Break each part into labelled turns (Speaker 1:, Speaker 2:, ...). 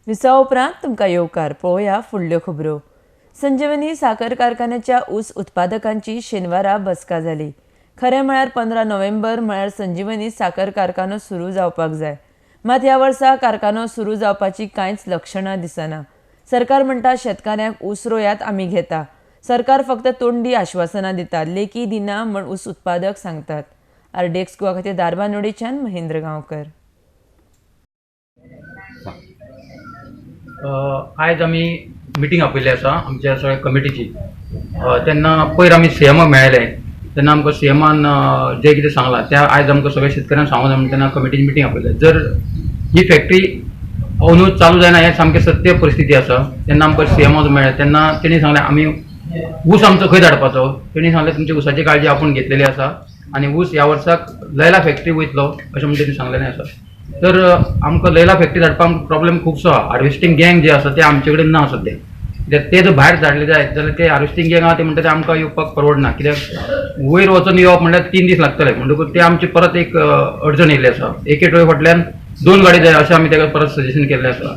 Speaker 1: Visa उपरांत तुमकां येवकार पळोवया फुडल्यो खबरो। संजीवनी साखर कारखान्याच्या ऊस उत्पादकांची शेनवारा बसका जाली। खरें म्हळ्यार 15 नोव्हेंबर म्हळ्यार संजीवनी साखर कारखानो सुरू जावपाक जाय, मात ह्या वर्सा कारखानो सुरू जावपाची कांयच लक्षणां दिसना। सरकार म्हणटा शेतकाऱ्यांक ऊस रोयात आमी घेता। सरकार फक्त तोंडी आश्वासनां दिता, लेखी दिना म्हण ऊस उत्पादक सांगतात। आरडीएक्स गोवा खातीर दारबांदोडेच्यान महेंद्र गांवकर।
Speaker 2: आयज आमी मिटींग आपयल्ली आसा आमच्या सगळ्या कमिटीची। तेन्ना पयर आमी सीएमाक मेळ्ळे तेन्ना आमकां सीएमान जें कितें सांगलां तें आयज आमकां सगळ्या शेतकऱ्यांक सांगून म्हणून तेन्ना कमिटीची मिटींग आपयली। जर ही फॅक्टरी अंदूच चालू जायना हें सामकें सत्य परिस्थिती आसा। तेन्ना आमकां सीएमाक मेळ्ळें तेन्ना तेणी सांगलें आमी ऊस आमचो खंय धाडपाचो। तेणी सांगलें तुमच्या ऊसाची काळजी आपूण घेतलेली आसा आनी ऊस ह्या वर्साक लैला फॅक्टरी वयतलो अशें म्हणून तेणी सांगलेलें आसा। तर आमकां लैला फॅक्टरी धाडपाक प्रॉब्लेम खूबसो आसा। हार्वेस्टिंग गँग जे आसा ते आमचे कडेन ना सद्या। कित्याक ते जर भायर धाडले जायत जाल्यार ते हार्वेस्टिंग गँग आहा ते म्हणटा ते आमकां येवपाक परवडना, कित्याक वयर वचून येवप म्हणल्यार 3 दीस लागतले। म्हणटकूच ते आमची परत एक अडचण येयल्ली आसा। एके फाटल्यान 2 गाडी जाय अशें आमी ताका परत सजेशन केल्लें आसा।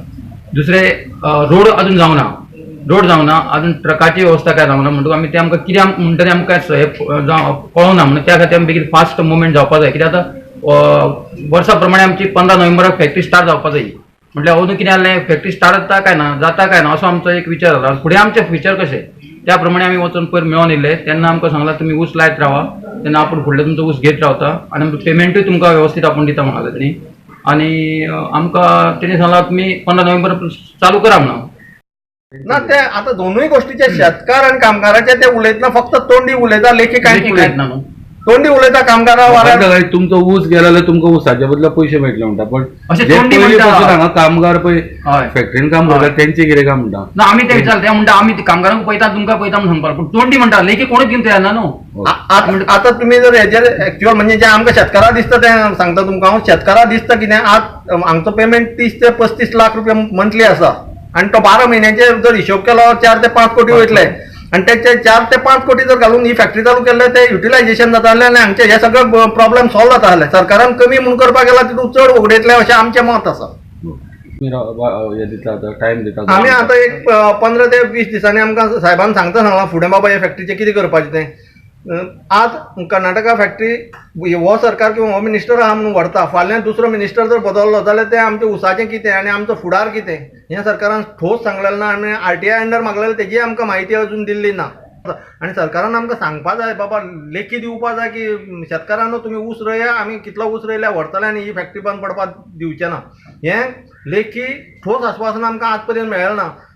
Speaker 2: दुसरे रोड अजून जावना अजून ट्रकाची वेवस्था काय जावना। म्हणटकूच आमी ते आमकां कितें म्हणटा तें आमकां कळोना म्हणून त्या खातीर आमी बेगीन फास्ट मुवमेंट जावपाक जाय। कित्याक आतां वर्सा प्रमाणे आमची 15 नोव्हेंबराक फॅक्टरी स्टार्ट जावपाक जाय। म्हटल्यार अंदू कितें जालें फॅक्टरी स्टार्ट जाता काय ना असो आमचो एक विचार जाला। फुडें आमचे फ्युचर कशें त्या प्रमाणे आमी वचून पयर मेळोन येयले तेन्ना आमकां सांगलां तुमी ऊस लायत रावा, तेन्ना आपूण फुडले तुमचो ऊस घेत रावता आनी पेमेंटूय तुमकां वेवस्थीत आपूण दिता म्हणाले तेणी। आनी आमकां तेणी सांगलां तुमी 15 नोव्हेंबर चालू करा म्हणून।
Speaker 3: ना ते आता दोनूय गोष्टीचे शेतकार आणि कामगाराचे ते उलयतना फक्त तोंडी उलयता, लेखी कांयच उलयना न्हू। तोंडी उलयता कामगारां वाऱ्यार
Speaker 4: तुमचो ऊस गेलो जाल्यार तुमकां ऊसाच्या बदला पयशे मेळटले म्हणटा, पण
Speaker 2: अशें
Speaker 4: जे
Speaker 2: तोंडी
Speaker 4: पयलीं
Speaker 2: म्हणटा।
Speaker 4: पासून हांगा कामगार पळय
Speaker 2: हय।
Speaker 4: फॅक्टरीन काम करतात तेंचे कितें काम म्हणटा
Speaker 2: ना आमी ते विचारता ते म्हणटा आमी कामगारांक पळयता तुमकां पळयता म्हणून सांगपाक, पूण तोंडी म्हणटा लेखी कोणूच घेवन तयार ना न्हू।
Speaker 3: आता तुम्ही जर हेजेर एक्च्युअल म्हणजे जे आमकां शेतकारां दिसता ते सांगता तुमकां हांव। शेतकारां दिसता कितें आज हांगचो पेमेंट 30 ते 35 लाख रुपया मंथली आसा आनी तो 12 म्हयन्याचे जर हिशोब केलो 4 ते 5 कोटी वयतले आनी त्याचे 4 ते 5 कोटी जर घालून ही फॅक्टरी चालू केले ते युटिलायझेशन जाता आनी हांगचे हे सगळे प्रॉब्लेम सॉल्व जाता आसले। सरकारान कमी म्हणून करपाक गेला तितून चड उगडयतले अशें आमचें मत आसा।
Speaker 4: हे दिता टायम दिता
Speaker 3: आमी आतां एक 15 ते 20 दिसांनी आमकां साहेबान सांगलां फुडें बाबा हे फॅक्टरीचें कितें करपाचें तें। आज कर्नाटका फॅक्टरी हो सरकार किंवा हो मिनिस्टर आहा म्हणून व्हरता, फाल्यां दुसरो मिनिस्टर जर बदललो जाल्यार ते आमचें उसाचें कितें आनी आमचो फुडार कितें हें सरकारान ठोस सांगलेलें ना। आनी आरटीआय अंडर मागलेलें तेजी आमकां म्हायती अजून दिल्ली ना। आनी सरकारान आमकां सांगपा जाय बाबा, लेखी दिवपा जाय की शेतकारांनो तुमी ऊस रोया, आमी कितलो ऊस रोयल्यार व्हरतले आनी ही फॅक्टरी बंद पडपाक दिवचें ना। हें लेखी ठोस आश्वासन आमकां आज पर्यंत मेळ्ळें ना।